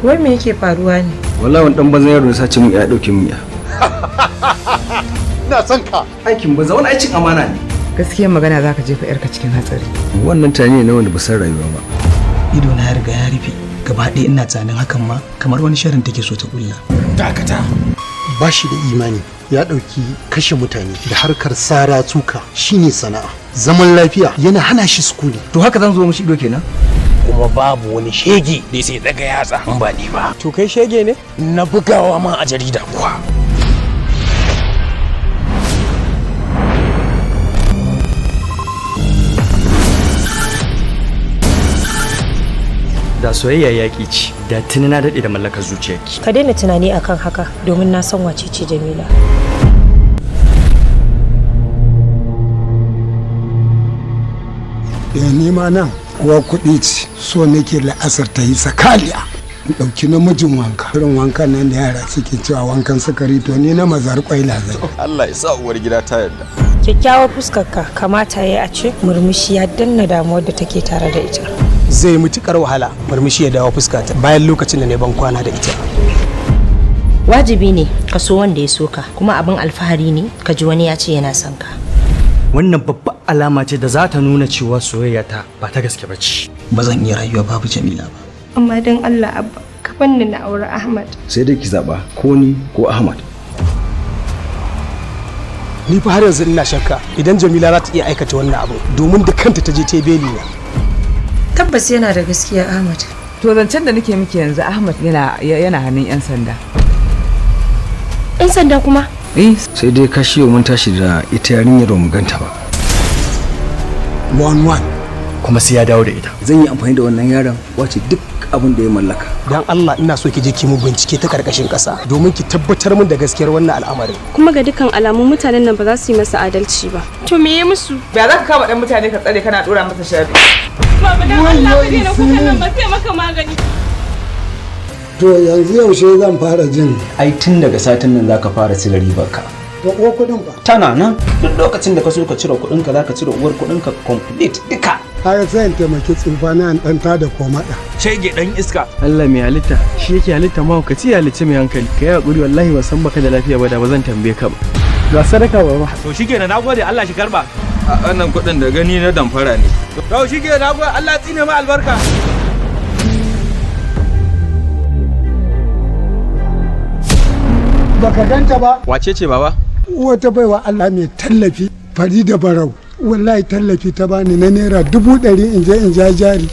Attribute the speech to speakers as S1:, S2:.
S1: Wai me yake faruwa ne?
S2: Wallahi wani dan bazan yaro ya sace mun ya dauke mun ya.
S3: Ina son ka.
S2: Aikin banza wani aikin amana ne.
S1: Gaskiyar magana zaka jefa yarka cikin hatsari.
S2: Wannan tani ne wanda ba san rayuwa ba.
S4: Ido na ya riga ya rufe. Gaba ɗaya ina tunanin hakan ma kamar wani sharin take so ta kulla.
S3: Dakata. Ba shi da imani ya ɗauki kashe mutane da harkar sara tuka shine sana'a. Zaman lafiya yana hana shi sukuni.
S2: To haka zan zo mushi ido kenan.
S5: Kuma babu wani shege da sai daga yatsa in ba ni ba.
S4: To kai shege ne?
S5: Na bugawa ma a jarida kuwa.
S6: Da soyayya yaƙi ci, da tuni na daɗe da mallakar zuciyarki.
S7: Ka daina tunani akan haka domin na san wace ce Jamila.
S8: Nima nan kuwa kuɗi ce so nake la'asar ta yi sakaliya in ɗauki namijin wanka irin wankan nan da yara suke cewa wankan sukari to ni na mazar kwaila zai.
S9: Allah ya sa uwar gida ta yarda.
S7: Kyakkyawar fuskarka kamata ya a ce murmushi ya danna damuwar da take tare da ita.
S4: Zai mutukar wahala murmushi ya dawo fuskata bayan lokacin da ne ban kwana da ita.
S10: Wajibi ne ka so wanda ya so ka, kuma abin alfahari ne ka ji wani ya ce yana son ka.
S6: Wannan babbar alama ce da za ta nuna cewa soyayya ta ba ta gaske ba ce.
S4: Ba zan iya rayuwa babu Jamila ba.
S7: Amma don Allah abba ka banni na aure Ahmad.
S2: Sai dai ki zaba ko ni ko Ahmad.
S4: Ni fa har yanzu ina shakka idan Jamila za ta iya aikata wannan abu domin da kanta ta je ta beli na.
S1: Tabbas yana da gaskiya Ahmad. To zancen da nake miki yanzu Ahmad yana hannun 'yan sanda.
S7: 'Yan sanda kuma?
S2: Sai dai kashiyo mun tashi da ita yarinyar ba mu ganta ba.
S8: 1-1.
S6: Kuma sai ya dawo da ita.
S2: Zan yi amfani da wannan yaron wace duk abin da ya mallaka.
S4: Dan Allah ina so ki je ki mu bincike ta karkashin ƙasa domin ki tabbatar min da gaskiyar wannan al'amarin.
S11: Kuma ga dukkan alamun mutanen nan ba za su yi masa adalci ba.
S7: To me ya musu?
S1: Ba za ka kama dan mutane ka tsare kana dora masa sharri.
S11: Baba dan Allah ka daina kukan nan ba sai maka magani.
S8: To yanzu yaushe zan fara jin.
S4: Ai tun daga satin nan zaka fara cire ribar ka.
S8: To uwar kuɗin ba.
S4: Tana nan duk lokacin da ka so ka cire kuɗin ka zaka cire uwar kuɗin ka complete duka.
S8: Har sai in taimaki tsufa na ɗan ta da komada.
S5: Shege dan iska.
S6: Allah mai halitta shi yake halitta mahaukaci ya halicci mai hankali. Ka yi haƙuri wallahi ban san baka da lafiya ba da ba zan tambaye ka ba. Ga sadaka ba ma.
S5: To shikenan nagode Allah shi karba. A wannan kuɗin da gani na damfara ne. To shikenan nagode Allah tsine ma albarka.
S8: Baka ganta ba?
S5: Wace ce baba?
S8: Wata baiwa Allah mai tallafi Farida Barau. Wallahi tallafi ta bani na naira 100,000 in je in ja jari.